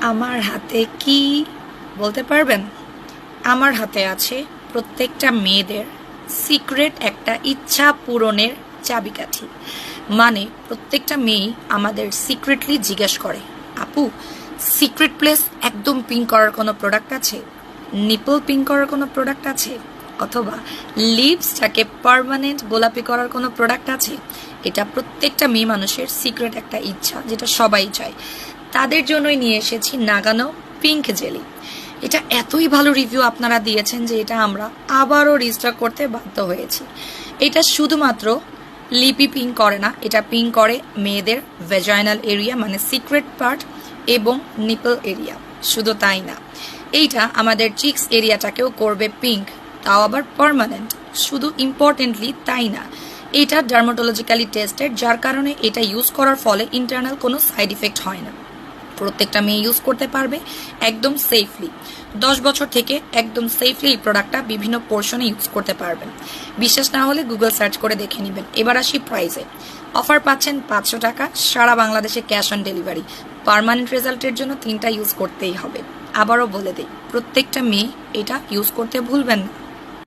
আমার হাতে কি বলতে পারবেন? আমার হাতে আছে প্রত্যেকটা মেয়েদের সিক্রেট একটা ইচ্ছা পূরণের চাবিকাঠি। মানে প্রত্যেকটা মেয়ে আমাদের সিক্রেটলি জিজ্ঞেস করে, আপু সিক্রেট প্লেস একদম পিঙ্ক করার কোনো প্রোডাক্ট আছে, নিপল পিঙ্ক করার কোনো প্রোডাক্ট আছে, অথবা লিপসটাকে পার্মানেন্ট গোলাপি করার কোনো প্রোডাক্ট আছে। এটা প্রত্যেকটা মেয়ে মানুষের সিক্রেট একটা ইচ্ছা, যেটা সবাই চায়। তাদের জন্যই নিয়ে এসেছি নাগানো পিঙ্ক জেলি। এটা এতই ভালো রিভিউ আপনারা দিয়েছেন যে এটা আমরা আবারও রিস্টক করতে বাধ্য হয়েছি। এটা শুধুমাত্র লিপি পিঙ্ক করে না, এটা পিঙ্ক করে মেয়েদের ভেজাইনাল এরিয়া মানে সিক্রেট পার্ট এবং নিপল এরিয়া। শুধু তাই না, এইটা আমাদের চিক্স এরিয়াটাকেও করবে পিঙ্ক, তাও আবার পার্মানেন্ট। শুধু ইম্পর্টেন্টলি তাই না, এটা ডার্মাটোলজিক্যালি টেস্টেড, যার কারণে এটা ইউজ করার ফলে ইন্টারনাল কোনো সাইড ইফেক্ট হয় না। প্রত্যেকটা মেয়ে ইউজ করতে পারবে একদম সেফলি। 10 বছর থেকে একদম সেফলি এই প্রোডাক্টটা বিভিন্ন পোর্শনে ইউজ করতে পারবেন। বিশ্বাস না হলে গুগল সার্চ করে দেখে নেবেন। এবার আসি প্রাইসে। অফার পাচ্ছেন 500 টাকা, সারা বাংলাদেশে ক্যাশ অন ডেলিভারি। পার্মানেন্ট রেজাল্টের জন্য 3টা ইউজ করতেই হবে। আবারও বলে দিই, প্রত্যেকটা মেয়ে এটা ইউজ করতে ভুলবেন না।